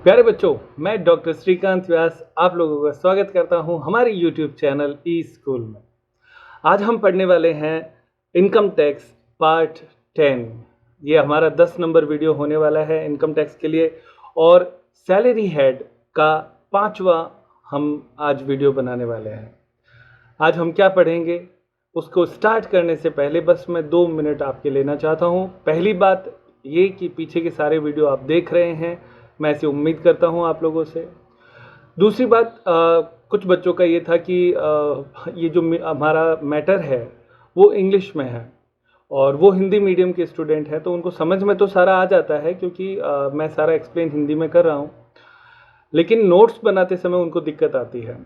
प्यारे बच्चों, मैं डॉक्टर श्रीकांत व्यास आप लोगों का स्वागत करता हूं हमारे यूट्यूब चैनल ई स्कूल में। आज हम पढ़ने वाले हैं इनकम टैक्स पार्ट 10। ये हमारा 10 नंबर वीडियो होने वाला है इनकम टैक्स के लिए, और सैलरी हेड का 5वां हम आज वीडियो बनाने वाले हैं। आज हम क्या पढ़ेंगे उसको स्टार्ट करने से पहले बस मैं 2 मिनट आपके लेना चाहता हूँ। पहली बात ये कि पीछे के सारे वीडियो आप देख रहे हैं, मैं ऐसी उम्मीद करता हूँ आप लोगों से। दूसरी बात, कुछ बच्चों का ये था कि ये जो हमारा मैटर है वो इंग्लिश में है और वो हिंदी मीडियम के स्टूडेंट हैं, तो उनको समझ में तो सारा आ जाता है क्योंकि मैं सारा एक्सप्लेन हिंदी में कर रहा हूँ, लेकिन नोट्स बनाते समय उनको दिक्कत आती है।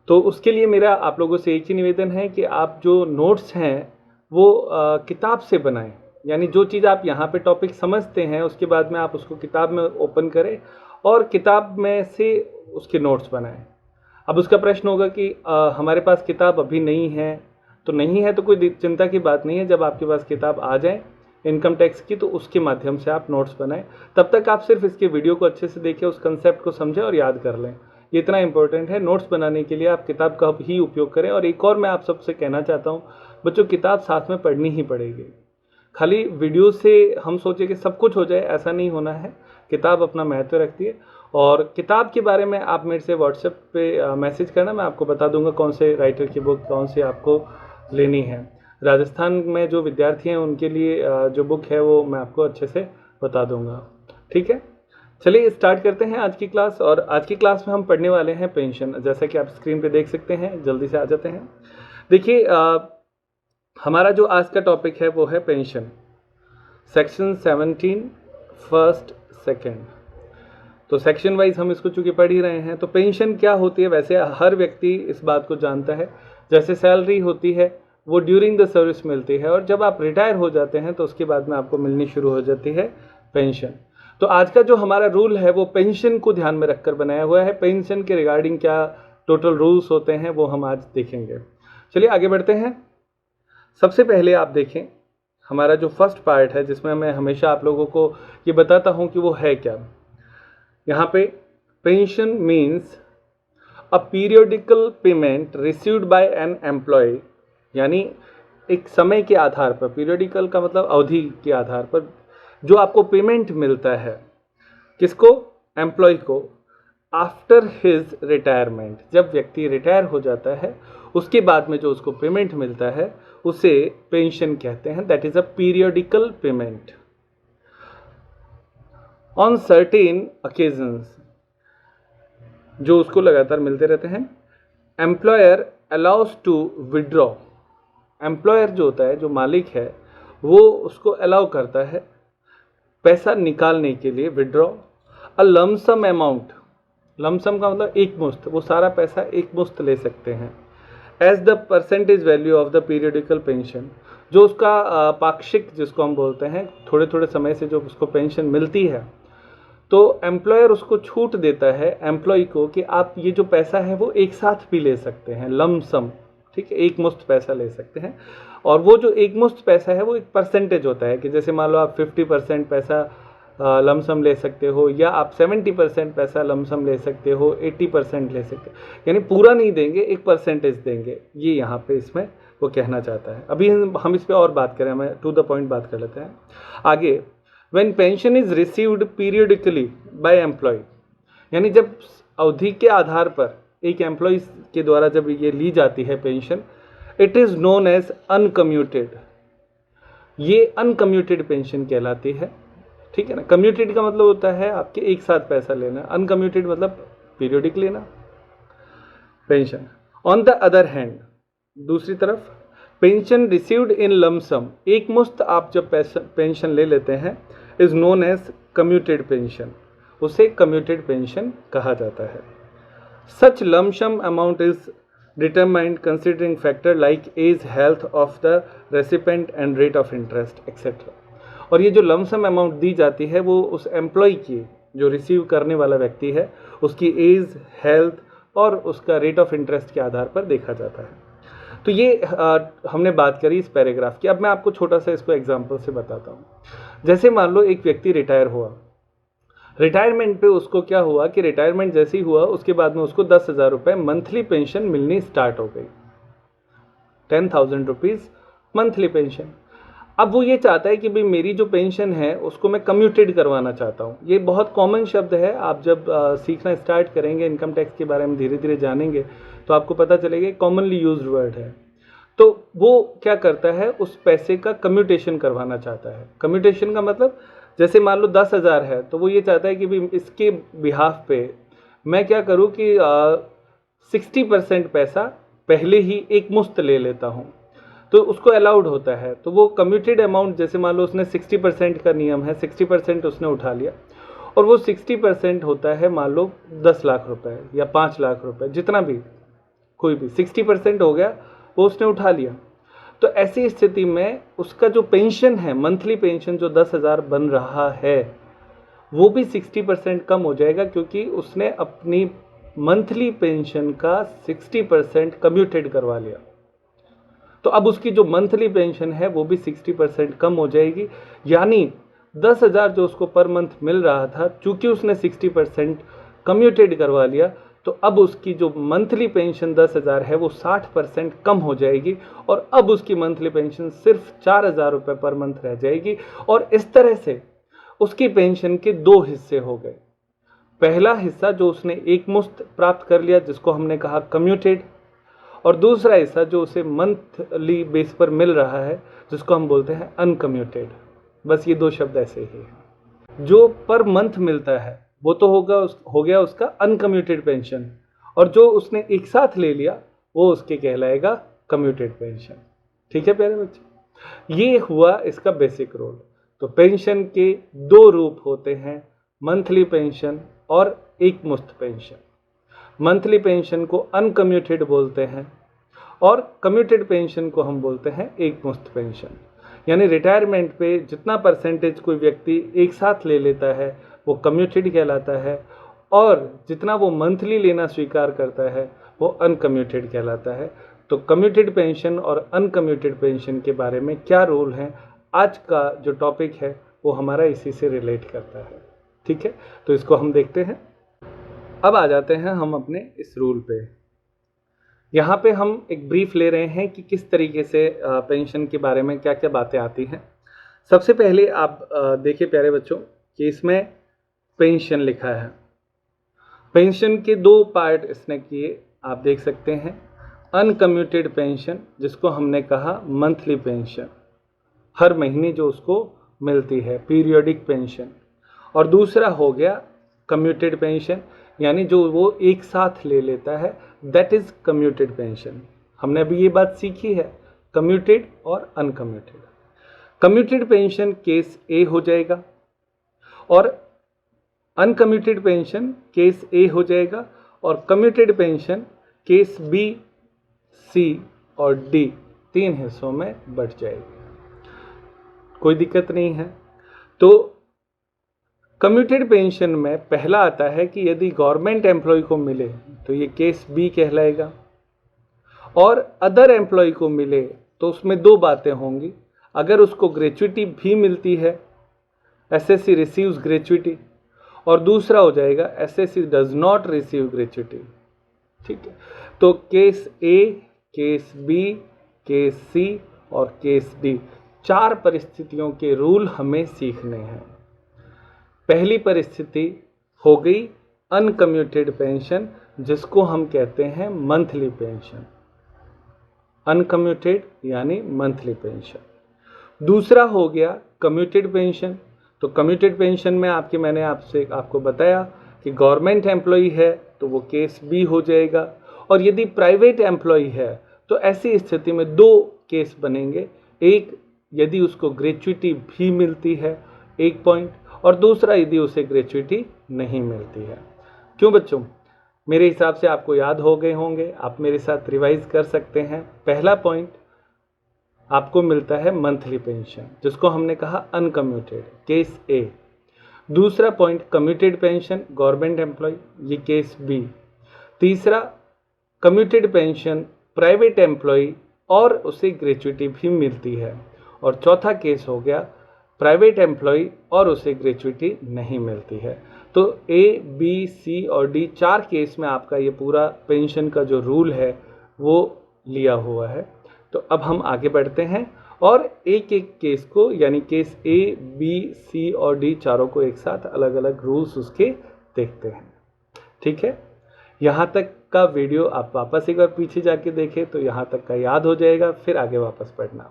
तो उसके लिए मेरा आप लोगों से एक ही निवेदन है कि आप जो नोट्स हैं वो किताब से बनाएं। यानी जो चीज़ आप यहाँ पे टॉपिक समझते हैं उसके बाद में आप उसको किताब में ओपन करें और किताब में से उसके नोट्स बनाएं। अब उसका प्रश्न होगा कि हमारे पास किताब अभी नहीं है, तो नहीं है तो कोई चिंता की बात नहीं है। जब आपके पास किताब आ जाए इनकम टैक्स की तो उसके माध्यम से आप नोट्स बनाएं। तब तक आप सिर्फ इसके वीडियो को अच्छे से देखें, उस कंसेप्ट को समझें और याद कर लें। ये इतना इंपॉर्टेंट है। नोट्स बनाने के लिए आप किताब का ही उपयोग करें। और एक और मैं आप सबसे कहना चाहता हूँ, बच्चों किताब साथ में पढ़नी ही पड़ेगी। खाली वीडियो से हम सोचे कि सब कुछ हो जाए, ऐसा नहीं होना है। किताब अपना महत्व रखती है। और किताब के बारे में आप मेरे से व्हाट्सएप पे मैसेज करना, मैं आपको बता दूंगा कौन से राइटर की बुक कौन सी आपको लेनी है। राजस्थान में जो विद्यार्थी हैं उनके लिए जो बुक है वो मैं आपको अच्छे से बता दूंगा। ठीक है, चलिए स्टार्ट करते हैं आज की क्लास। और आज की क्लास में हम पढ़ने वाले हैं पेंशन। जैसा कि आप स्क्रीन पे देख सकते हैं, जल्दी से आ जाते हैं। देखिए, हमारा जो आज का टॉपिक है वो है पेंशन, सेक्शन 17 फर्स्ट सेकंड। तो सेक्शन वाइज हम इसको चूंकि पढ़ ही रहे हैं, तो पेंशन क्या होती है वैसे हर व्यक्ति इस बात को जानता है। जैसे सैलरी होती है वो ड्यूरिंग द सर्विस मिलती है, और जब आप रिटायर हो जाते हैं तो उसके बाद में आपको मिलनी शुरू हो जाती है पेंशन। तो आज का जो हमारा रूल है वो पेंशन को ध्यान में रखकर बनाया हुआ है। पेंशन के रिगार्डिंग क्या टोटल रूल्स होते हैं वो हम आज देखेंगे। चलिए आगे बढ़ते हैं। सबसे पहले आप देखें हमारा जो फर्स्ट पार्ट है, जिसमें मैं हमेशा आप लोगों को ये बताता हूं कि वो है क्या। यहाँ पे pension means a periodical payment received by an employ, यानी एक समय के आधार पर, पीरियोडिकल का मतलब अवधि के आधार पर जो आपको पेमेंट मिलता है। किसको? एम्प्लॉय को। आफ्टर हिज रिटायरमेंट, जब व्यक्ति रिटायर हो जाता है उसके बाद में जो उसको पेमेंट मिलता है उसे पेंशन कहते हैं। That is a periodical payment on certain occasions, जो उसको लगातार मिलते रहते हैं। Employer allows to withdraw, employer जो होता है, जो मालिक है, वो उसको अलाउ करता है पैसा निकालने के लिए, withdraw a lump sum amount. Lump sum का मतलब एक मुश्त, वो सारा पैसा एक मुश्त ले सकते हैं। As the percentage value of the periodical pension, जो उसका पाक्षिक जिसको हम बोलते हैं, थोड़े थोड़े समय से जो उसको पेंशन मिलती है, तो एम्प्लॉयर उसको छूट देता है एम्प्लॉय को कि आप ये जो पैसा है वो एक साथ भी ले सकते हैं, लमसम। ठीक है, एक मुश्त पैसा ले सकते हैं। और वो जो एक मुश्त पैसा है वो एक परसेंटेज होता है कि जैसे मान लो आप 50% पैसा लमसम ले सकते हो, या आप 70% पैसा लमसम ले सकते हो, 80% ले सकते हो। यानी पूरा नहीं देंगे, एक परसेंटेज देंगे। ये यहाँ पे इसमें वो कहना चाहता है। अभी हम इस पर और बात करें, हमें टू द पॉइंट बात कर लेते हैं आगे। When pension is received periodically by employ, यानी जब अवधि के आधार पर एक एम्प्लॉय के द्वारा जब ये ली जाती है pension, it is known as uncommuted. ये अनकम्यूटेड पेंशन कहलाती है। ठीक है ना। कम्यूटेड का मतलब होता है आपके एक साथ पैसा लेना, अनकम्यूटेड मतलब पीरियोडिक लेना pension. On the other hand, दूसरी तरफ, पेंशन रिसीव्ड इन लमसम, एक मुश्त आप जब पेंशन ले लेते हैं, is known as commuted pension, उसे कम्यूटेड पेंशन कहा जाता है। Such lump sum amount is determined considering factor like age, health of the recipient and rate of interest etcetera. और ये जो लमसम अमाउंट दी जाती है वो उस एम्प्लॉय की, जो रिसीव करने वाला व्यक्ति है, उसकी एज, हेल्थ और उसका रेट ऑफ इंटरेस्ट के आधार पर देखा जाता है। तो ये हमने बात करी इस पैराग्राफ की। अब मैं आपको छोटा सा इसको एग्जांपल से बताता हूँ। जैसे मान लो एक व्यक्ति रिटायर हुआ, रिटायरमेंट पे उसको क्या हुआ कि रिटायरमेंट जैसे ही हुआ उसके बाद में उसको 10,000 रुपये मंथली पेंशन मिलनी स्टार्ट हो गई, 10,000 रुपीज़ मंथली पेंशन। अब वो ये चाहता है कि भाई मेरी जो पेंशन है उसको मैं कम्यूटेड करवाना चाहता हूँ। ये बहुत कॉमन शब्द है, आप जब सीखना स्टार्ट करेंगे, इनकम टैक्स के बारे में धीरे धीरे जानेंगे तो आपको पता चलेगा कॉमनली यूज्ड वर्ड है। तो वो क्या करता है, उस पैसे का कम्यूटेशन करवाना चाहता है। कम्यूटेशन का मतलब जैसे मान लो 10,000 है तो वो ये चाहता है कि भाई इसके बिहाफ पे मैं क्या करूँ कि 60% पैसा पहले ही एक मुश्त ले लेता हूँ, तो उसको अलाउड होता है। तो वो कम्यूटेड अमाउंट, जैसे मान लो उसने 60% का नियम है, 60% उसने उठा लिया और वो 60% होता है मान लो 10 लाख रुपए या 5 लाख रुपए, जितना भी कोई भी 60% हो गया वो उसने उठा लिया। तो ऐसी स्थिति में उसका जो पेंशन है, मंथली पेंशन जो 10,000 बन रहा है वो भी 60% कम हो जाएगा, क्योंकि उसने अपनी मंथली पेंशन का 60% कम्यूटेड करवा लिया। तो अब उसकी जो मंथली पेंशन है वो भी 60% कम हो जाएगी, यानी 10,000 जो उसको पर मंथ मिल रहा था, चूंकि उसने 60% कम्यूटेड करवा लिया, तो अब उसकी जो मंथली पेंशन 10,000 है वो 60% कम हो जाएगी और अब उसकी मंथली पेंशन सिर्फ 4,000 रुपये पर मंथ रह जाएगी। और इस तरह से उसकी पेंशन के दो हिस्से हो गए। पहला हिस्सा जो उसने एक मुश्त प्राप्त कर लिया जिसको हमने कहा कम्यूटेड, और दूसरा हिस्सा जो उसे मंथली बेस पर मिल रहा है जिसको हम बोलते हैं अनकम्यूटेड। बस ये दो शब्द ऐसे ही हैं। जो पर मंथ मिलता है वो तो हो गया उसका अनकम्यूटेड पेंशन, और जो उसने एक साथ ले लिया वो उसके कहलाएगा कम्यूटेड पेंशन। ठीक है प्यारे बच्चे, ये हुआ इसका बेसिक रोल। तो पेंशन के दो रूप होते हैं, मंथली पेंशन और एक मुश्त पेंशन। मंथली पेंशन को अनकम्यूटेड बोलते हैं और कम्यूटेड पेंशन को हम बोलते हैं एक मुश्त पेंशन। यानी रिटायरमेंट पे जितना परसेंटेज कोई व्यक्ति एक साथ ले लेता है वो कम्यूटेड कहलाता है, और जितना वो मंथली लेना स्वीकार करता है वो अनकम्यूटेड कहलाता है। तो कम्यूटेड पेंशन और अनकम्यूटेड पेंशन के बारे में क्या रोल है, आज का जो टॉपिक है वो हमारा इसी से रिलेट करता है। ठीक है, तो इसको हम देखते हैं। अब आ जाते हैं हम अपने इस रूल पे। यहाँ पे हम एक ब्रीफ ले रहे हैं कि किस तरीके से पेंशन के बारे में क्या क्या बातें आती हैं। सबसे पहले आप देखिए प्यारे बच्चों कि इसमें पेंशन लिखा है। पेंशन के दो पार्ट इसने किए, आप देख सकते हैं। अनकम्यूटेड पेंशन जिसको हमने कहा मंथली पेंशन, हर महीने जो उसको मिलती है, पीरियोडिक पेंशन। और दूसरा हो गया कम्यूटेड पेंशन, यानी जो वो एक साथ ले लेता है, दैट इज कम्यूटेड पेंशन। हमने अभी ये बात सीखी है, कम्यूटेड और अनकम्यूटेड। कम्यूटेड पेंशन केस ए हो जाएगा और अनकम्यूटेड पेंशन केस ए हो जाएगा, और कम्यूटेड पेंशन केस बी, सी और डी, तीन हिस्सों में बंट जाएगी। कोई दिक्कत नहीं है। तो कम्यूटेड पेंशन में पहला आता है कि यदि गवर्नमेंट एम्प्लॉय को मिले तो ये केस बी कहलाएगा, और अदर एम्प्लॉय को मिले तो उसमें दो बातें होंगी। अगर उसको ग्रेच्युटी भी मिलती है, एसएससी रिसीव्स ग्रेच्युटी, और दूसरा हो जाएगा SSC does not receive gratuity. ठीक है, तो केस ए, केस बी, केस सी और केस डी, चार परिस्थितियों के रूल हमें सीखने हैं। पहली परिस्थिति हो गई अनकम्यूटेड पेंशन जिसको हम कहते हैं मंथली पेंशन, अनकम्यूटेड यानी मंथली पेंशन। दूसरा हो गया कम्यूटेड पेंशन। तो कम्यूटेड पेंशन में मैंने आपको बताया कि गवर्नमेंट एम्प्लॉय है तो वो केस बी हो जाएगा, और यदि प्राइवेट एम्प्लॉय है तो ऐसी स्थिति में दो केस बनेंगे। एक, यदि उसको ग्रेच्युटी भी मिलती है, एक पॉइंट, और दूसरा यदि उसे ग्रेच्युटी नहीं मिलती है। क्यों बच्चों, मेरे हिसाब से आपको याद हो गए होंगे, आप मेरे साथ रिवाइज कर सकते हैं। पहला पॉइंट, आपको मिलता है मंथली पेंशन जिसको हमने कहा अनकम्यूटेड, केस ए। दूसरा point commuted pension, government employ, ये केस बी। तीसरा कम्यूटेड पेंशन प्राइवेट एम्प्लॉय और उसे ग्रेच्युटी भी मिलती है, और चौथा केस हो गया प्राइवेट एम्प्लॉय और उसे ग्रेच्युटी नहीं मिलती है। तो ए, बी, सी और डी 4 केस में आपका ये पूरा पेंशन का जो रूल है वो लिया हुआ है। तो अब हम आगे बढ़ते हैं और एक एक केस को, यानी केस ए, बी, सी और डी चारों को एक साथ अलग अलग रूल्स उसके देखते हैं। ठीक है, यहाँ तक का वीडियो आप वापस एक बार पीछे जाके देखें तो यहाँ तक का याद हो जाएगा, फिर आगे वापस पढ़ना।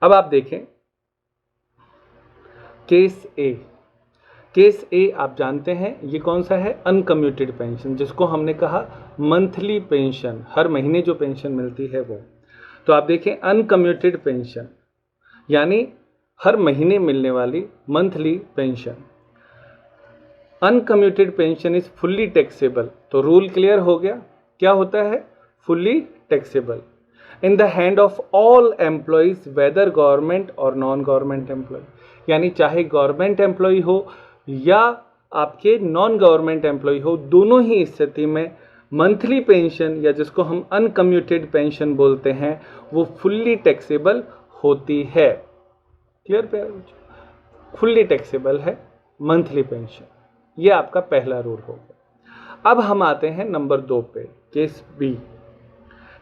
अब आप देखें केस ए। केस ए आप जानते हैं ये कौन सा है? अनकम्यूटेड पेंशन, जिसको हमने कहा मंथली पेंशन, हर महीने जो पेंशन मिलती है वो। तो आप देखें अनकम्यूटेड पेंशन यानी हर महीने मिलने वाली monthly pension. Uncommuted pension is fully taxable. तो रूल क्लियर हो गया, क्या होता है? Fully taxable in the hand of all employees whether government और नॉन गवर्नमेंट एम्प्लॉय, यानी चाहे गवर्नमेंट एम्प्लॉय हो या आपके नॉन गवर्नमेंट एम्प्लॉय हो, दोनों ही स्थिति में मंथली पेंशन या जिसको हम अनकम्यूटेड पेंशन बोलते हैं वो फुल्ली टैक्सेबल होती है। क्लियर पे? फुल्ली टैक्सेबल है मंथली पेंशन, ये आपका पहला रूल हो गया। अब हम आते हैं नंबर 2 पे, case B.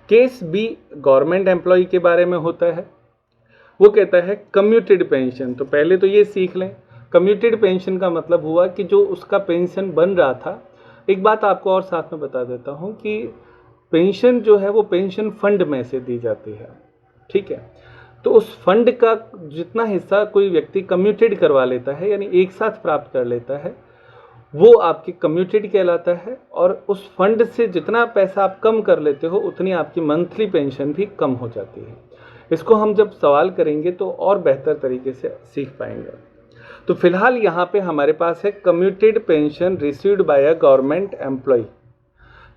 Case B government employ के बारे में होता है। वो कहता है कम्यूटेड पेंशन। तो पहले तो ये सीख लें, कम्यूटेड पेंशन का मतलब हुआ कि जो उसका पेंशन बन रहा था। एक बात आपको और साथ में बता देता हूँ कि पेंशन जो है वो पेंशन फंड में से दी जाती है। ठीक है, तो उस फंड का जितना हिस्सा कोई व्यक्ति कम्यूटेड करवा लेता है, यानी एक साथ प्राप्त कर लेता है, वो आपकी कम्यूटेड कहलाता है। और उस फंड से जितना पैसा आप कम कर लेते हो उतनी आपकी मंथली पेंशन भी कम हो जाती है। इसको हम जब सवाल करेंगे तो और बेहतर तरीके से सीख पाएंगे। तो फिलहाल यहाँ पे हमारे पास है commuted pension received by a government employ.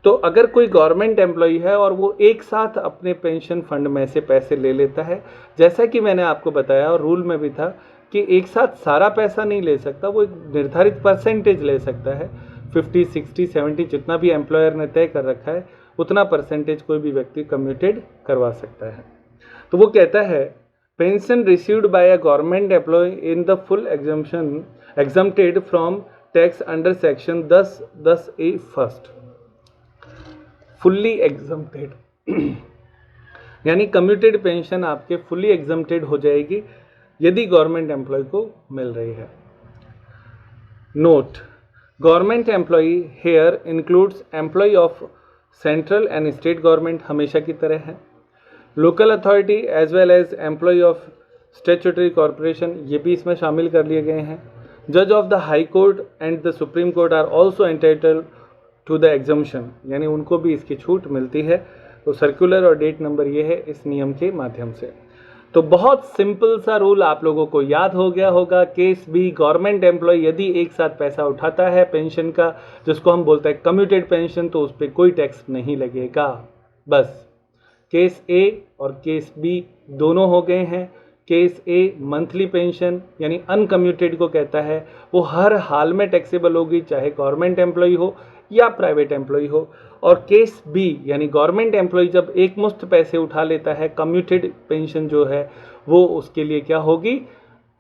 तो अगर कोई गवर्नमेंट एम्प्लॉय है और वो एक साथ अपने पेंशन फंड में से पैसे ले लेता है, जैसा कि मैंने आपको बताया और रूल में भी था कि एक साथ सारा पैसा नहीं ले सकता, वो एक निर्धारित परसेंटेज ले सकता है। 50, 60, 70 जितना भी एम्प्लॉयर ने तय कर रखा है उतना परसेंटेज कोई भी व्यक्ति कम्यूटेड करवा सकता है। तो वो कहता है pension received by a government employ in the full exempted from tax under section 10(10)(a) first. Fully exempted यानी कम्यूटेड पेंशन आपके फुल्ली एग्जम्प्टेड हो जाएगी यदि गवर्नमेंट एम्प्लॉय को मिल रही है। Note, government employ here includes employ of central and state government, हमेशा की तरह है, local authority as well as employ of statutory corporation, ये भी इसमें शामिल कर लिए गए हैं। जज of the high court and the supreme court are also entitled to the exemption, यानी उनको भी इसकी छूट मिलती है। तो सर्कुलर और डेट नंबर ये है इस नियम के माध्यम से। तो बहुत सिंपल सा रूल आप लोगों को याद हो गया होगा। केस बी, गवर्नमेंट एम्प्लॉय यदि एक साथ पैसा उठाता है पेंशन का, जिसको हम बोलते हैं कम्यूटेड पेंशन, तो उस पर कोई टैक्स नहीं लगेगा। बस केस ए और केस बी दोनों हो गए हैं। केस ए मंथली पेंशन यानी अनकम्यूटेड को कहता है, वो हर हाल में टैक्सेबल होगी, चाहे गवर्नमेंट एम्प्लॉय हो या प्राइवेट एम्प्लॉय हो। और केस बी यानी गवर्नमेंट एम्प्लॉय जब एक मुश्त पैसे उठा लेता है, कम्यूटेड पेंशन जो है वो उसके लिए क्या होगी?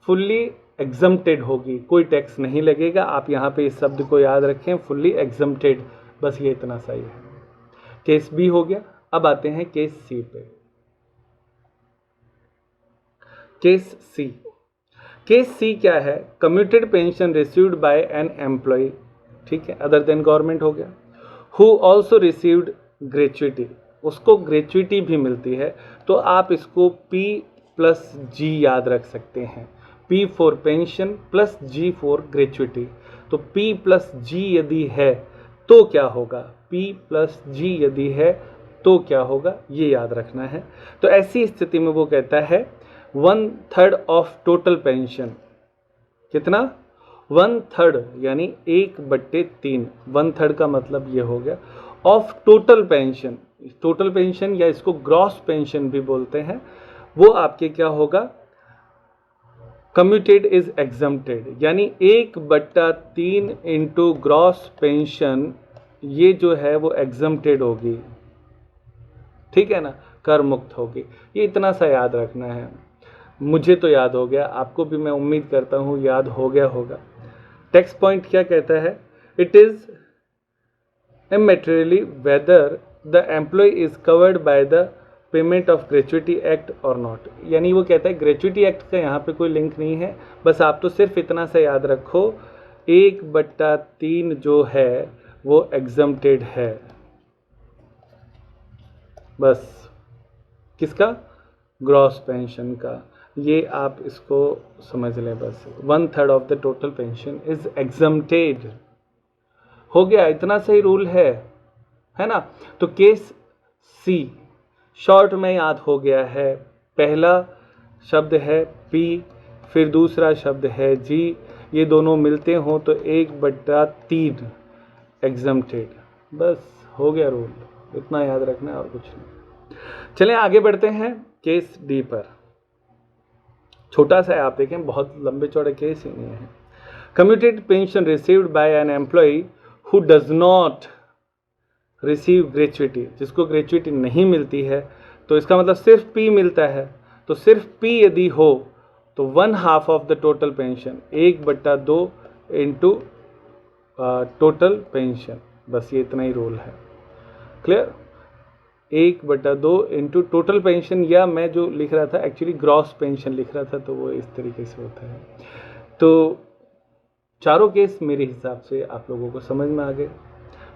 फुल्ली एग्जम्प्टेड होगी, कोई टैक्स नहीं लगेगा। आप यहाँ पे इस शब्द को याद रखें, फुल्ली एग्जम्प्टेड, बस ये इतना सही है। केस बी हो गया। अब आते हैं केस सी पे। केस सी, केस सी क्या है? Commuted pension received by an employ, ठीक है, अदर देन गवर्नमेंट हो गया, हु ऑल्सो रिसीव्ड ग्रेचुइटी, उसको ग्रेचुइटी भी मिलती है। तो आप इसको P प्लस G याद रख सकते हैं, P for pension plus G for gratuity. तो P प्लस G यदि है तो क्या होगा? P प्लस G यदि है तो क्या होगा, ये याद रखना है। तो ऐसी स्थिति में वो कहता है 1/3 ऑफ टोटल पेंशन, कितना? 1/3 यानी 1/3, 1/3 का मतलब ये हो गया of total pension. Total pension या इसको ग्रॉस पेंशन भी बोलते हैं, वो आपके क्या होगा? कम्यूटेड इज एग्जम्प्टेड, यानी 1/3 इंटू ग्रॉस पेंशन, ये जो है वो एग्जम्प्टेड होगी, ठीक है ना, कर मुक्त होगी। ये इतना सा याद रखना है। मुझे तो याद हो गया, आपको भी मैं उम्मीद करता हूँ याद हो गया होगा। टेक्स्ट पॉइंट क्या कहता है? It is immaterially whether the employee is covered by the payment of gratuity act और नॉट। यानी वो कहता है ग्रेचुइटी एक्ट का यहाँ पे कोई लिंक नहीं है, बस आप तो सिर्फ इतना सा याद रखो 1/3 जो है वो एग्जम्प्टेड है। बस किसका? ग्रॉस पेंशन का। ये आप इसको समझ लें बस। 1/3 of the total pension is exempted. हो गया, इतना सही रूल है ना? तो केस सी शॉर्ट में याद हो गया है। पहला शब्द है पी, फिर दूसरा शब्द है जी, ये दोनों मिलते हों तो 1/3 एग्जम्प्टेड। बस हो गया रूल, इतना याद रखना है और कुछ नहीं। चलें आगे बढ़ते हैं केस डी पर। छोटा सा है, आप देखें, बहुत लंबे चौड़े केस ही नहीं है। Commuted pension received by an employ who does not receive gratuity, जिसको ग्रेचुइटी नहीं मिलती है, तो इसका मतलब सिर्फ पी मिलता है। तो सिर्फ पी यदि हो तो 1/2 of the total pension, 1/2 into total pension. बस ये इतना ही रूल है। क्लियर? 1/2 इंटू टोटल पेंशन, या मैं जो लिख रहा था एक्चुअली ग्रॉस पेंशन लिख रहा था, तो वो इस तरीके से होता है। तो चारों केस मेरे हिसाब से आप लोगों को समझ में आ गए।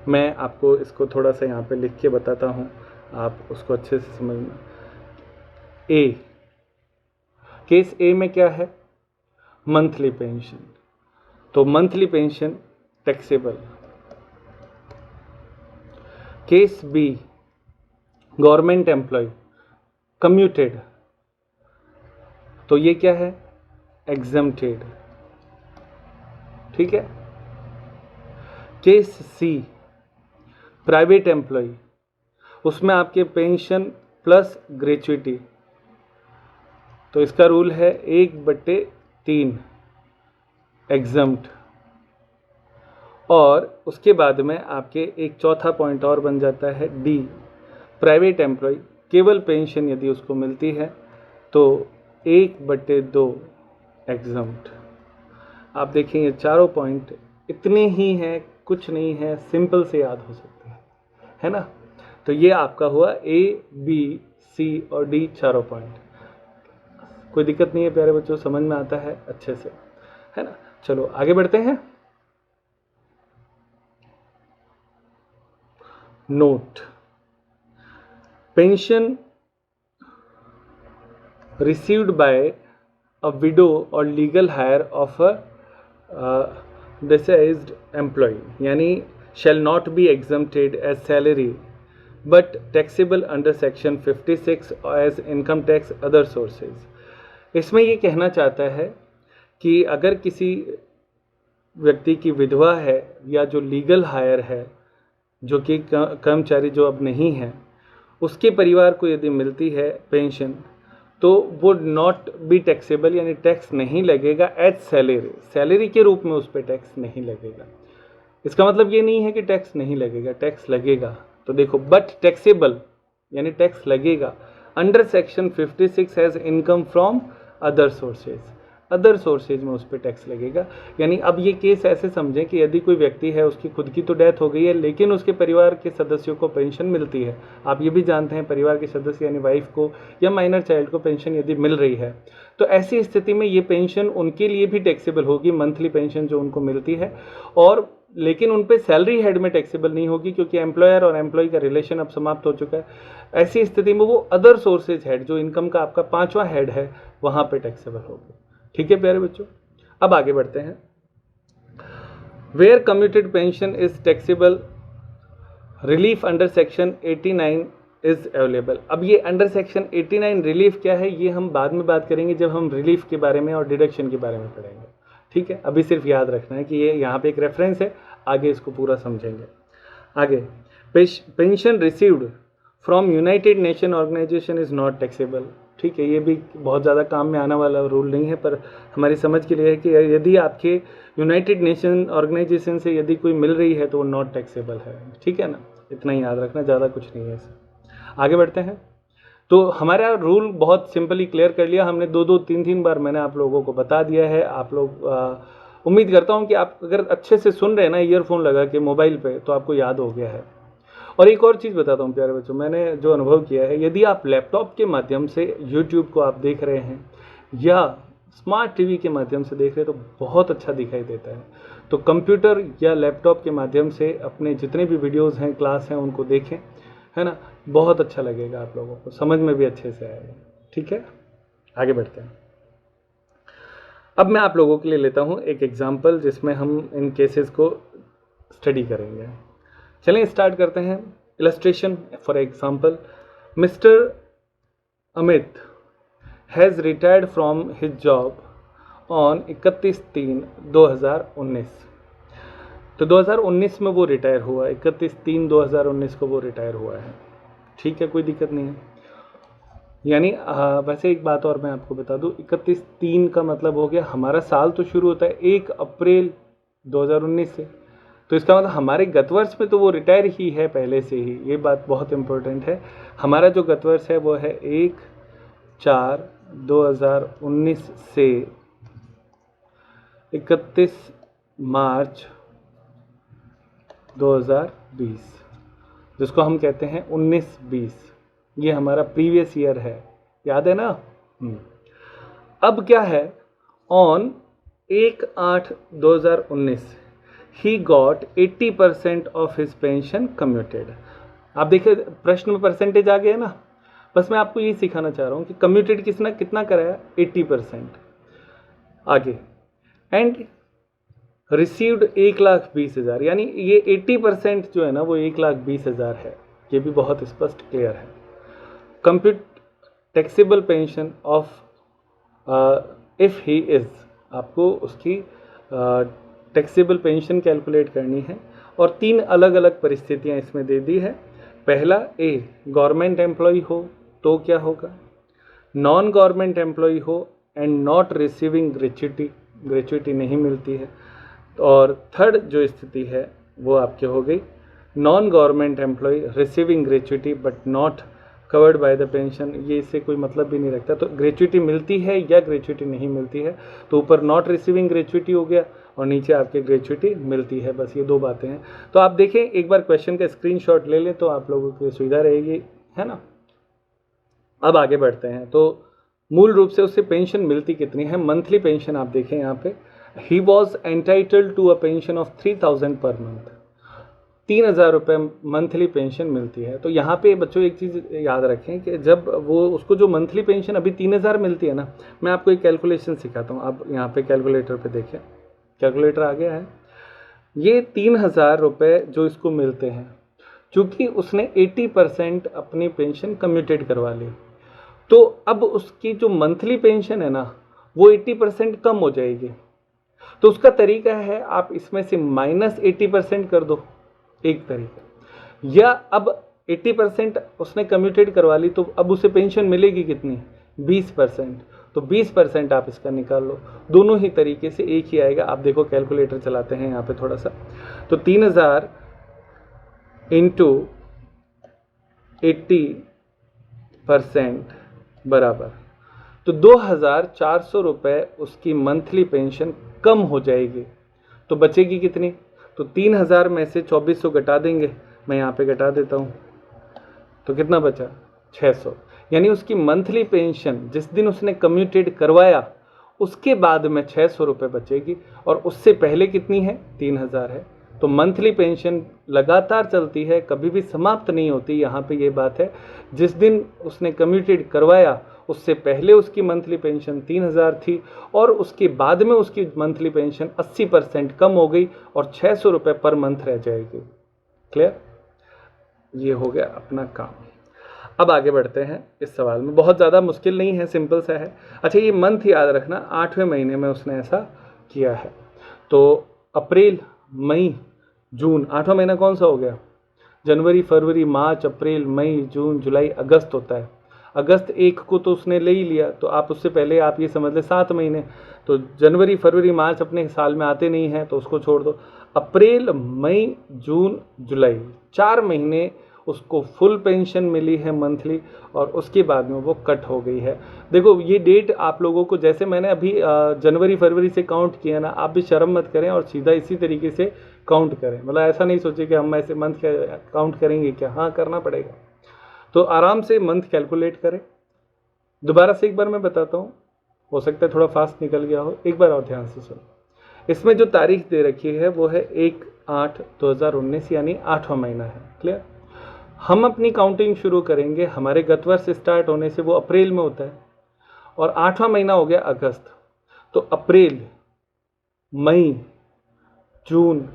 मैं आपको इसको थोड़ा सा यहाँ पे लिख के बताता हूँ, आप उसको अच्छे से समझना। ए, केस ए में क्या है? Monthly pension. तो monthly pension taxable. Case B, government employ commuted, तो ये क्या है? एग्जम्प्टेड। ठीक है। केस सी, प्राइवेट एम्प्लॉय, उसमें आपके पेंशन प्लस ग्रेचुइटी, तो इसका रूल है 1/3 एग्जम्प्ट। और उसके बाद में आपके एक चौथा पॉइंट और बन जाता है डी, प्राइवेट एम्प्लॉय केवल पेंशन यदि उसको मिलती है तो 1/2 एग्जम्प्ट। आप देखें ये चारों पॉइंट इतने ही हैं, कुछ नहीं है, सिंपल से याद हो सकते हैं, है ना? तो ये आपका हुआ ए, बी, सी और डी, चारों पॉइंट। कोई दिक्कत नहीं है प्यारे बच्चों, समझ में आता है अच्छे से, है ना? चलो आगे बढ़ते हैं। Note, pension received by a widow or legal hire of a deceased employee यानी shall not be exempted as salary but taxable under section 56 as income tax other sources। इसमें ये कहना चाहता है कि अगर किसी व्यक्ति की विधवा है या जो लीगल हायर है, जो कि कर्मचारी जो अब नहीं है, उसके परिवार को यदि मिलती है पेंशन, तो वो नॉट बी टैक्सेबल यानी टैक्स नहीं लगेगा एज सैलरी, सैलरी के रूप में उस पर टैक्स नहीं लगेगा। इसका मतलब ये नहीं है कि टैक्स नहीं लगेगा, टैक्स लगेगा। तो देखो, बट टैक्सेबल यानी टैक्स लगेगा under section 56 as income from other sources, other sources में उस पर टैक्स लगेगा। यानी अब ये केस ऐसे समझें कि यदि कोई व्यक्ति है, उसकी खुद की तो डेथ हो गई है, लेकिन उसके परिवार के सदस्यों को पेंशन मिलती है। आप ये भी जानते हैं परिवार के सदस्य यानी वाइफ को या माइनर चाइल्ड को पेंशन यदि मिल रही है, तो ऐसी स्थिति में ये पेंशन उनके लिए भी टैक्सेबल होगी, मंथली पेंशन जो उनको मिलती है, और लेकिन उन पे सैलरी हेड में टैक्सेबल नहीं होगी, क्योंकि एम्प्लॉयर और एम्प्लॉय का रिलेशन अब समाप्त हो चुका है। ऐसी स्थिति में वो अदर सोर्सेज हेड, जो इनकम का आपका 5वां हेड है, वहाँ पे टैक्सेबल होगी। ठीक है प्यारे बच्चों, अब आगे बढ़ते हैं। Where commuted pension is taxable, relief under section 89 is available. अब ये अंडर सेक्शन 89 रिलीफ क्या है, ये हम बाद में बात करेंगे जब हम रिलीफ के बारे में और डिडक्शन के बारे में पढ़ेंगे। ठीक है, अभी सिर्फ याद रखना है कि ये यहाँ पे एक रेफरेंस है, आगे इसको पूरा समझेंगे। आगे, pension received from United Nation organisation is not taxable. ठीक है, ये भी बहुत ज़्यादा काम में आने वाला रूल नहीं है, पर हमारी समझ के लिए है कि यदि आपके यूनाइटेड नेशन ऑर्गेनाइजेशन से यदि कोई मिल रही है तो वो नॉट टैक्सेबल है। ठीक है ना, इतना ही याद रखना, ज़्यादा कुछ नहीं है इसमें। आगे बढ़ते हैं। तो हमारा रूल बहुत सिंपली क्लियर कर लिया हमने, 2-2, 3-3 बार मैंने आप लोगों को बता दिया है। आप लोग उम्मीद करता हूँ कि आप अगर अच्छे से सुन रहे हैं ना ईयरफोन लगा के मोबाइल पे, तो आपको याद हो गया है। और एक और चीज़ बताता हूँ प्यारे बच्चों, मैंने जो अनुभव किया है, यदि आप लैपटॉप के माध्यम से यूट्यूब को आप देख रहे हैं या स्मार्ट टीवी के माध्यम से देख रहे हैं, तो बहुत अच्छा दिखाई देता है। तो कंप्यूटर या लैपटॉप के माध्यम से अपने जितने भी वीडियोज़ हैं, क्लास हैं, उनको देखें, है ना, बहुत अच्छा लगेगा, आप लोगों को समझ में भी अच्छे से आएगा। ठीक है, आगे बढ़ते हैं। अब मैं आप लोगों के लिए लेता हूँ एक एग्जाम्पल जिसमें हम इन केसेस को स्टडी करेंगे। चलें स्टार्ट करते हैं। Illustration for example, mister Amit has retired from his job on 31/3/2019। तो 2019 में वो रिटायर हुआ, 31/3/2019 को वो रिटायर हुआ है। ठीक है, कोई दिक्कत नहीं है। यानी वैसे एक बात और मैं आपको बता दूं, 31/3 का मतलब हो गया, हमारा साल तो शुरू होता है 1 अप्रैल 2019 से, तो इसका मतलब हमारे गत वर्ष में तो वो रिटायर ही है पहले से ही। ये बात बहुत इंपॉर्टेंट है। हमारा जो गत वर्ष है वो है 1/4/2019 से 31 मार्च 2020, जिसको हम कहते हैं 19-20। ये हमारा प्रीवियस ईयर है, याद है ना। अब क्या है, on 1/8/2019 he got 80% of his pension commuted. आप देखिए प्रश्न में परसेंटेज आ गया ना, बस मैं आपको ये सिखाना चाह रहा हूँ कि कम्यूटेड कितना कराया, 80%। आगे, एंड रिसीव्ड 1,20,000, यानी ये 80% जो है ना वो 1,20,000 है। ये भी बहुत स्पष्ट क्लियर है। Compute taxable pension of if he is, आपको उसकी टैक्सेबल पेंशन कैलकुलेट करनी है, और 3 अलग अलग परिस्थितियां इसमें दे दी है। पहला, ए गवर्नमेंट एम्प्लॉय हो तो क्या होगा, नॉन गवर्नमेंट एम्प्लॉय हो एंड नॉट रिसीविंग ग्रेच्युटी नहीं मिलती है, और थर्ड जो स्थिति है वो आपकी हो गई non government employ receiving gratuity but not covered by the pension. ये इससे कोई मतलब भी नहीं रखता, तो ग्रेच्युटी मिलती है या ग्रेच्युटी नहीं मिलती है, तो ऊपर नॉट रिसीविंग ग्रेच्युटी हो गया और नीचे आपके ग्रेच्युटी मिलती है। बस ये 2 बातें हैं। तो आप देखें, एक बार क्वेश्चन का स्क्रीनशॉट ले लें तो आप लोगों की सुविधा रहेगी, है ना। अब आगे बढ़ते हैं। तो मूल रूप से उससे पेंशन मिलती कितनी है, मंथली पेंशन आप देखें यहाँ पे, he was entitled to a pension of 3,000 per month, 3,000 रुपये मंथली पेंशन मिलती है। तो यहाँ पे बच्चों एक चीज़ याद रखें कि जब वो उसको जो मंथली पेंशन अभी 3,000 मिलती है ना, मैं आपको एक कैलकुलेशन सिखाता हूँ। आप यहाँ पे कैलकुलेटर पे देखें, कैलकुलेटर आ गया है। ये 3,000 रुपये जो इसको मिलते हैं, चूँकि उसने 80% अपनी पेंशन कम्यूटेड करवा ली, तो अब उसकी जो मंथली पेंशन है ना वो 80% कम हो जाएगी। तो उसका तरीका है, आप इसमें से -80% कर दो, एक तरीका, या अब 80% उसने कम्यूटेड करवा ली, तो अब उसे पेंशन मिलेगी कितनी, 20%, तो 20% आप इसका निकाल लो। दोनों ही तरीके से एक ही आएगा। आप देखो कैलकुलेटर चलाते हैं यहाँ पे थोड़ा सा, तो 3,000 इंटू 80% बराबर, तो 2,400 रुपये उसकी मंथली पेंशन कम हो जाएगी। तो बचेगी कितनी, तो 3,000 में से 2,400 घटा देंगे, मैं यहाँ पे घटा देता हूँ, तो कितना बचा, 600। यानी उसकी मंथली पेंशन जिस दिन उसने कम्यूटेड करवाया उसके बाद में 600 रुपये बचेगी, और उससे पहले कितनी है, 3,000 है। तो मंथली पेंशन लगातार चलती है, कभी भी समाप्त नहीं होती। यहाँ पे ये बात है, जिस दिन उसने कम्यूटेड करवाया उससे पहले उसकी मंथली पेंशन 3,000 थी, और उसके बाद में उसकी मंथली पेंशन 80% कम हो गई और 600 रुपये पर मंथ रह जाएगी। क्लियर, ये हो गया अपना काम। अब आगे बढ़ते हैं इस सवाल में, बहुत ज़्यादा मुश्किल नहीं है, सिंपल सा है। अच्छा, ये मंथ याद रखना, 8वें महीने में उसने ऐसा किया है। तो अप्रैल, मई, जून, 8वां महीना कौन सा हो गया, जनवरी, फरवरी, मार्च, अप्रैल, मई, जून, जुलाई, अगस्त होता है। अगस्त 1 को तो उसने ले ही लिया, तो आप उससे पहले आप ये समझ लें 7 महीने, तो जनवरी, फरवरी, मार्च अपने साल में आते नहीं हैं, तो उसको छोड़ दो। अप्रैल, मई, जून, जुलाई, 4 महीने उसको फुल पेंशन मिली है मंथली, और उसके बाद में वो कट हो गई है। देखो ये डेट आप लोगों को, जैसे मैंने अभी जनवरी फरवरी से काउंट किया ना, आप भी शर्म मत करें और सीधा इसी तरीके से काउंट करें। मतलब ऐसा नहीं सोचे कि हम ऐसे मंथ काउंट करेंगे क्या, हाँ करना पड़ेगा। तो आराम से मंथ कैलकुलेट करें। दोबारा से एक बार मैं बताता हूँ, हो सकता है थोड़ा फास्ट निकल गया हो, एक बार और ध्यान से सुनो। इसमें जो तारीख दे रखी है वो है 1/8/2019, यानी 8वां महीना है। क्लियर? हम अपनी काउंटिंग शुरू करेंगे, हमारे गत वर्ष स्टार्ट होने से वो अप्रैल में होता है, और 8वां महीना हो गया अगस्त। तो अप्रैल, मई, जून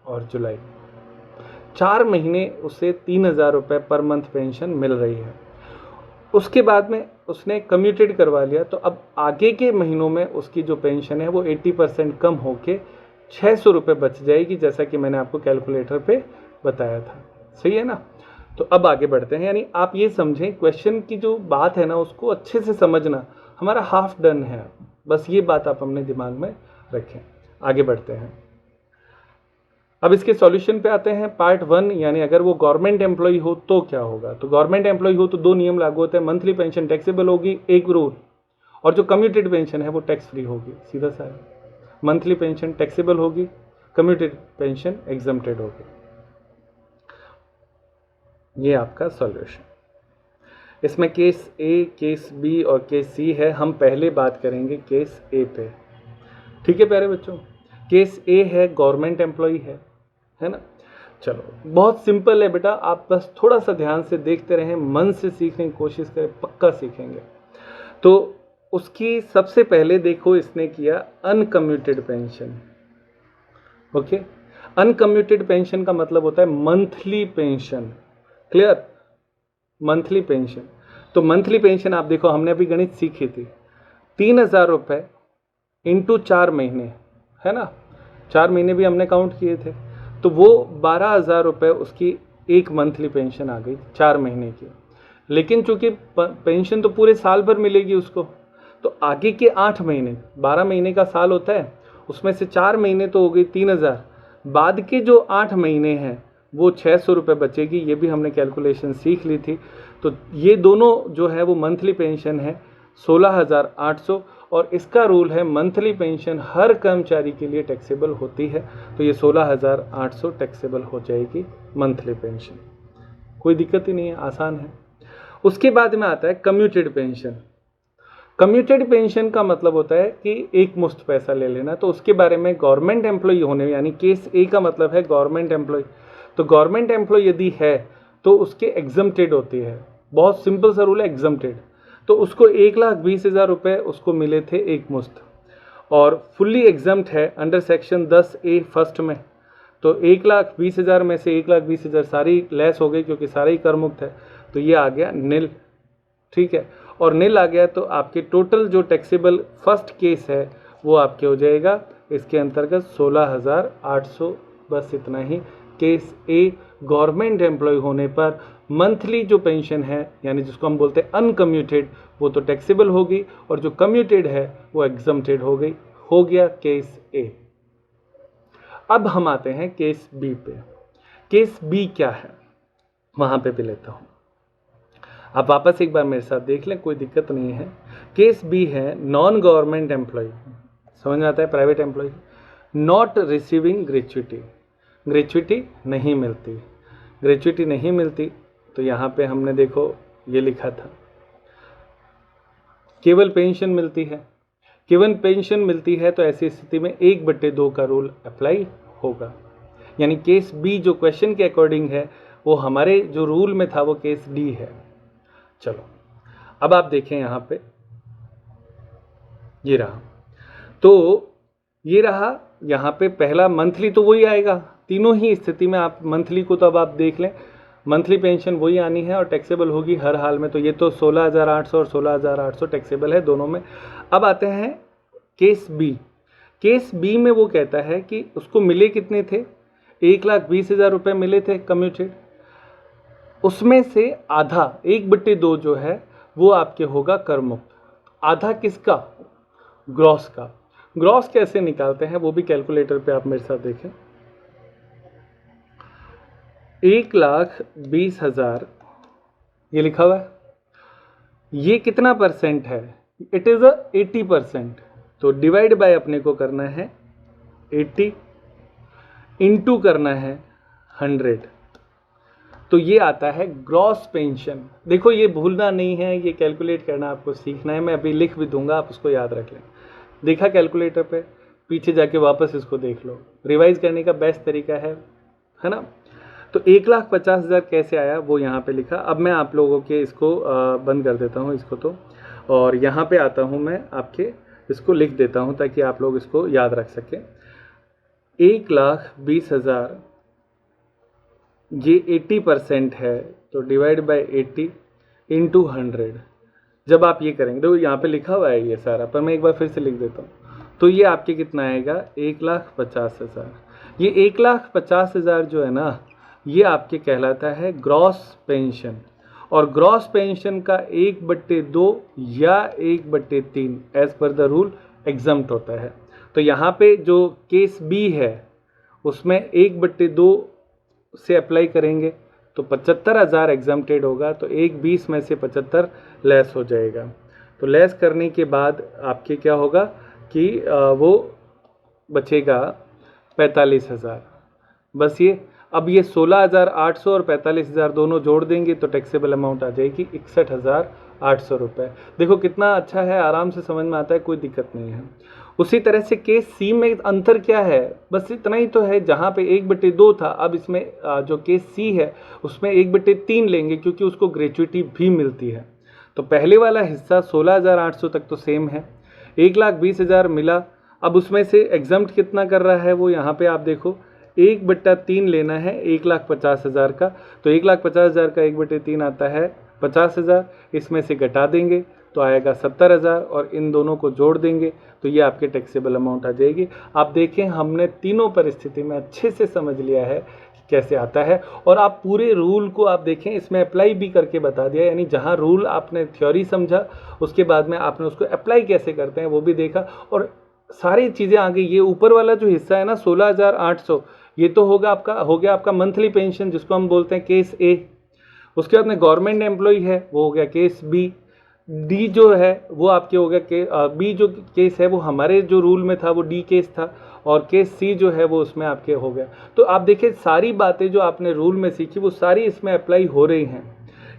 और जुलाई, 4 महीने उसे 3,000 रुपये पर मंथ पेंशन मिल रही है। उसके बाद में उसने कम्यूटेड करवा लिया, तो अब आगे के महीनों में उसकी जो पेंशन है वो 80% कम होके 600 रुपये बच जाएगी, जैसा कि मैंने आपको कैलकुलेटर पे बताया था। सही है ना? तो अब आगे बढ़ते हैं। यानी आप ये समझें, क्वेश्चन की जो बात है ना उसको अच्छे से समझना, हमारा हाफ डन है। बस ये बात आप अपने दिमाग में रखें। आगे बढ़ते हैं। अब इसके सॉल्यूशन पे आते हैं। पार्ट 1, यानी अगर वो गवर्नमेंट एम्प्लॉय हो तो क्या होगा। तो गवर्नमेंट एम्प्लॉय हो तो 2 नियम लागू होते हैं, मंथली पेंशन टैक्सेबल होगी, एक रूल, और जो कम्यूटेड पेंशन है वो टैक्स फ्री होगी। सीधा सा है, मंथली पेंशन टैक्सेबल होगी, कम्यूटेड पेंशन एग्जम्प्टेड होगी। ये आपका सॉल्यूशन। इसमें केस ए, केस बी और केस सी है। हम पहले बात करेंगे केस ए पे। ठीक है प्यारे बच्चों? केस ए है, गवर्नमेंट एम्प्लॉय है ना? चलो बहुत सिंपल है बेटा, आप बस थोड़ा सा ध्यान से देखते रहें, मन से सीखने की कोशिश करें, पक्का सीखेंगे। तो उसकी सबसे पहले देखो, इसने किया uncommuted pension. Okay, uncommuted pension का मतलब होता है monthly pension. Clear? Monthly pension. तो मंथली पेंशन आप देखो, हमने अभी गणित सीखी थी, 3,000 रुपये इंटू 4 महीने, है ना? 4 महीने भी हमने काउंट किए थे, तो वो 12,000 रुपये उसकी एक मंथली पेंशन आ गई 4 महीने की। लेकिन चूंकि पेंशन तो पूरे साल भर मिलेगी उसको, तो आगे के 8 महीने, 12 महीने का साल होता है, उसमें से 4 महीने तो हो गई 3,000, बाद के जो 8 महीने हैं वो 600 रुपये बचेगी। ये भी हमने कैलकुलेशन सीख ली थी। तो ये दोनों जो है वो मंथली पेंशन है 16,800, और इसका रूल है मंथली पेंशन हर कर्मचारी के लिए टैक्सेबल होती है। तो ये 16,800 टैक्सेबल हो जाएगी मंथली पेंशन। कोई दिक्कत ही नहीं है, आसान है। उसके बाद में आता है कम्यूटेड पेंशन। कम्यूटेड पेंशन का मतलब होता है कि एक मुश्त पैसा ले लेना। तो उसके बारे में गवर्नमेंट एम्प्लॉय होने, यानी केस ए का मतलब है गवर्नमेंट एम्प्लॉय। तो गवर्नमेंट एम्प्लॉय यदि है तो उसके एग्जम्प्टेड होती है। बहुत सिंपल सा रूल है, एग्जम्प्टेड। तो उसको 1,20,000 रुपये उसको मिले थे एक मुश्त, और फुल्ली एग्जम्प्ट है अंडर सेक्शन 10A फर्स्ट में। तो 1,20,000 में से 1,20,000 सारी लेस हो गई, क्योंकि सारा ही कर मुक्त है, तो ये आ गया नील। ठीक है, और नील आ गया तो आपके टोटल जो टैक्सेबल फर्स्ट केस है वो आपके हो जाएगा इसके अंतर्गत 16,800। बस इतना ही। केस ए, गवर्नमेंट एम्प्लॉय होने पर मंथली जो पेंशन है, यानी जिसको हम बोलते हैं अनकम्यूटेड, वो तो टैक्सेबल होगी, और जो कम्यूटेड है वो एग्जम्प्टेड हो गई। हो गया केस ए। अब हम आते हैं केस बी पे। केस बी क्या है वहां पे भी लेता हूं, आप वापस एक बार मेरे साथ देख लें, कोई दिक्कत नहीं है। केस बी है नॉन गवर्नमेंट एम्प्लॉय, समझ में आता है? Private employ, not receiving gratuity, gratuity नहीं मिलती। ग्रेच्युटी नहीं मिलती, तो यहाँ पे हमने देखो ये लिखा था केवल पेंशन मिलती है। केवल पेंशन मिलती है तो ऐसी स्थिति में 1/2 का रूल अप्लाई होगा। यानी केस बी जो क्वेश्चन के अकॉर्डिंग है, वो हमारे जो रूल में था वो केस डी है। चलो अब आप देखें यहाँ पे, ये रहा, तो ये रहा यहाँ पे पहला मंथली, तो वही आएगा तीनों ही स्थिति में। आप मंथली को तो अब आप देख लें, मंथली पेंशन वही आनी है और टैक्सेबल होगी हर हाल में। तो ये तो 16,800 और 16,800 टैक्सेबल है दोनों में। अब आते हैं केस बी। केस बी में वो कहता है कि उसको मिले कितने थे, 1,20,000 रुपये मिले थे कम्यूटेड, उसमें से आधा 1/2 जो है वो आपके होगा कर मुक्त। आधा किसका? ग्रॉस का। ग्रॉस कैसे निकालते हैं वो भी कैलकुलेटर पे आप मेरे साथ देखें। 1,20,000 ये लिखा हुआ है, ये कितना परसेंट है? It is 80%। तो डिवाइड बाय अपने को करना है 80, इंटू करना है 100। तो ये आता है ग्रॉस पेंशन। देखो ये भूलना नहीं है, ये कैलकुलेट करना आपको सीखना है। मैं अभी लिख भी दूंगा, आप उसको याद रख लें। देखा कैलकुलेटर पे, पीछे जाके वापस इसको देख लो। रिवाइज करने का बेस्ट तरीका है ना। तो 1,50,000 कैसे आया वो यहाँ पे लिखा। अब मैं आप लोगों के इसको बंद कर देता हूँ इसको तो, और यहाँ पे आता हूँ मैं आपके इसको लिख देता हूँ ताकि आप लोग इसको याद रख सकें। 1,20,000 ये 80% है, तो डिवाइड बाय 80 इंटू 100। जब आप ये करेंगे तो यहाँ पे लिखा हुआ है ये सारा, पर मैं एक बार फिर से लिख देता हूँ। तो ये आपके कितना आएगा? 1,50,000। ये 1,50,000 जो है ना, ये आपके कहलाता है ग्रॉस पेंशन। और ग्रॉस पेंशन का 1/2 या 1/3 as per the rule exempt होता है। तो यहाँ पे जो केस बी है उसमें 1/2 से अप्लाई करेंगे तो 75,000 एग्जम्प्टेड होगा। तो 1/20 में से 75 लेस हो जाएगा। तो लेस करने के बाद आपके क्या होगा कि वो बचेगा 45,000। बस ये अब ये 16,800 और 45,000 दोनों जोड़ देंगे तो टैक्सेबल अमाउंट आ जाएगी 61,800 रुपये। देखो कितना अच्छा है, आराम से समझ में आता है, कोई दिक्कत नहीं है। उसी तरह से केस सी में अंतर क्या है? बस इतना ही तो है, जहाँ पे 1/2 था, अब इसमें जो केस सी है उसमें 1/3 लेंगे क्योंकि उसको ग्रेच्युइटी भी मिलती है। तो पहले वाला हिस्सा 16,800 तक तो सेम है, 1,20,000 मिला। अब उसमें से एग्जम्प्ट कितना कर रहा है वो यहाँ पे आप देखो, 1/3 लेना है 1,50,000 का। तो 1,50,000 का 1/3 आता है 50,000। इसमें से घटा देंगे तो आएगा 70,000 और इन दोनों को जोड़ देंगे तो ये आपके टैक्सेबल अमाउंट आ जाएगी। आप देखें हमने तीनों परिस्थिति में अच्छे से समझ लिया है कि कैसे आता है। और आप पूरे रूल को आप देखें, इसमें अप्लाई भी करके बता दिया, यानी जहाँ रूल आपने थ्योरी समझा उसके बाद में आपने उसको अप्लाई कैसे करते हैं वो भी देखा और सारी चीज़ें आ गई। ये ऊपर वाला जो हिस्सा है ना 16,800, ये तो हो गया आपका मंथली पेंशन जिसको हम बोलते हैं केस ए। उसके बाद में गवर्नमेंट एम्प्लॉय है वो हो गया केस बी। डी जो है वो आपके हो गया बी जो केस है वो हमारे जो रूल में था वो डी केस था, और केस सी जो है वो उसमें आपके हो गया। तो आप देखिए सारी बातें जो आपने रूल में सीखी वो सारी इसमें अप्लाई हो रही हैं।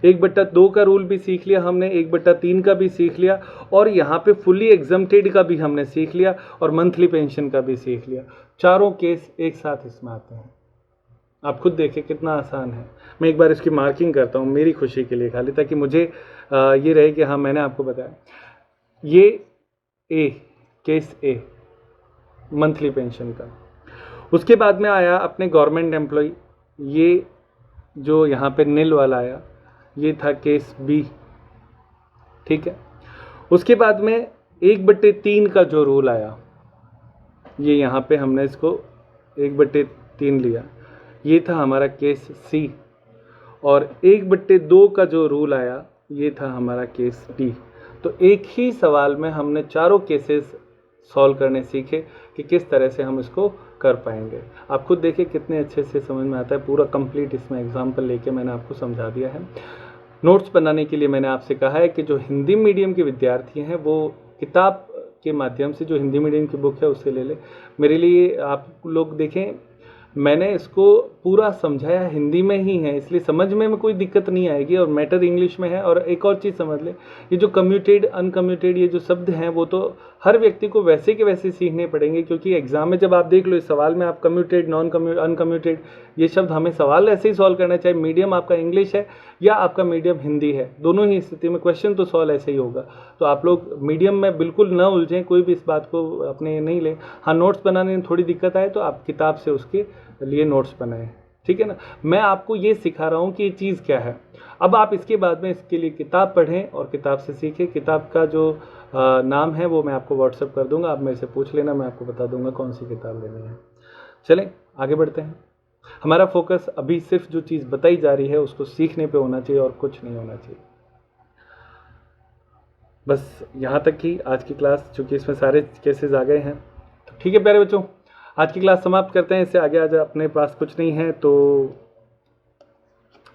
1/2 का रूल भी सीख लिया हमने, 1/3 का भी सीख लिया, और यहाँ पे फुली एग्जम्प्टेड का भी हमने सीख लिया, और मंथली पेंशन का भी सीख लिया। चारों केस एक साथ इसमें आते हैं। आप खुद देखिए कितना आसान है। मैं एक बार इसकी मार्किंग करता हूँ मेरी खुशी के लिए खाली, ताकि मुझे ये रहे कि हाँ मैंने आपको बताया। ये ए, केस ए मंथली पेंशन का। उसके बाद में आया अपने गवर्नमेंट एम्प्लॉय, ये जो यहाँ पे नील वाला आया ये था केस बी, ठीक है। उसके बाद में 1/3 का जो रूल आया, ये यहाँ पे हमने इसको 1/3 लिया, ये था हमारा केस सी। और 1/2 का जो रूल आया ये था हमारा केस डी। तो एक ही सवाल में हमने चारों केसेस सॉल्व करने सीखे कि किस तरह से हम इसको कर पाएंगे। आप खुद देखिए कितने अच्छे से समझ में आता है। पूरा कंप्लीट इसमें एग्जाम्पल लेके मैंने आपको समझा दिया है। नोट्स बनाने के लिए मैंने आपसे कहा है कि जो हिंदी मीडियम के विद्यार्थी हैं वो किताब के माध्यम से जो हिंदी मीडियम की बुक है उससे ले लें। मेरे लिए आप लोग देखें, मैंने इसको पूरा समझाया हिंदी में ही है, इसलिए समझ में कोई दिक्कत नहीं आएगी, और मैटर इंग्लिश में है। और एक और चीज़ समझ लें, ये जो कम्यूटेड अनकम्यूटेड ये जो शब्द हैं वो तो हर व्यक्ति को वैसे के वैसे सीखने पड़ेंगे, क्योंकि एग्जाम में जब आप देख लो इस सवाल में आप कम्यूटेड अनकम्यूटेड ये शब्द हमें सवाल ऐसे ही सॉल्व करना चाहिए। मीडियम आपका इंग्लिश है या आपका मीडियम हिंदी है, दोनों ही स्थिति में क्वेश्चन तो सॉल्व ऐसे ही होगा। तो आप लोग मीडियम में बिल्कुल न उलझें, कोई भी इस बात को अपने नहीं लें। हाँ, नोट्स बनाने में थोड़ी दिक्कत आए तो आप किताब से उसके लिए नोट्स बनाएं, ठीक है ना। मैं आपको ये सिखा रहा हूँ कि ये चीज़ क्या है। अब आप इसके बाद में इसके लिए किताब पढ़ें और किताब से सीखें। किताब का जो नाम है वो मैं आपको व्हाट्सएप कर दूंगा, आप मेरे से पूछ लेना, मैं आपको बता दूंगा कौन सी किताब लेनी है। चलें आगे बढ़ते हैं। हमारा फोकस अभी सिर्फ जो चीज़ बताई जा रही है उसको सीखने पे होना चाहिए और कुछ नहीं होना चाहिए। बस यहाँ तक ही आज की क्लास, चूँकि इसमें सारे केसेस आ गए हैं। तो ठीक है प्यारे बच्चों, आज की क्लास समाप्त करते हैं। इससे आगे आज अपने पास कुछ नहीं है, तो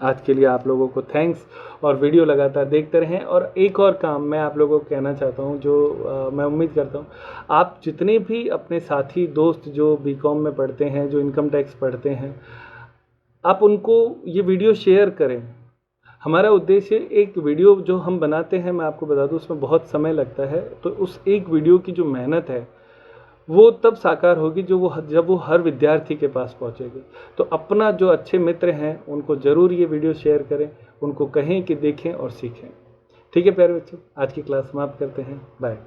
आज के लिए आप लोगों को थैंक्स, और वीडियो लगातार देखते रहें। और एक और काम मैं आप लोगों को कहना चाहता हूं, जो मैं उम्मीद करता हूं आप जितने भी अपने साथी दोस्त जो बीकॉम में पढ़ते हैं, जो इनकम टैक्स पढ़ते हैं, आप उनको ये वीडियो शेयर करें। हमारा उद्देश्य, एक वीडियो जो हम बनाते हैं, मैं आपको बता दूं उसमें बहुत समय लगता है, तो उस एक वीडियो की जो मेहनत है वो तब साकार होगी जब वो हर विद्यार्थी के पास पहुंचेगी। तो अपना जो अच्छे मित्र हैं उनको ज़रूर ये वीडियो शेयर करें, उनको कहें कि देखें और सीखें। ठीक है प्यारे बच्चों, आज की क्लास समाप्त करते हैं। बाय।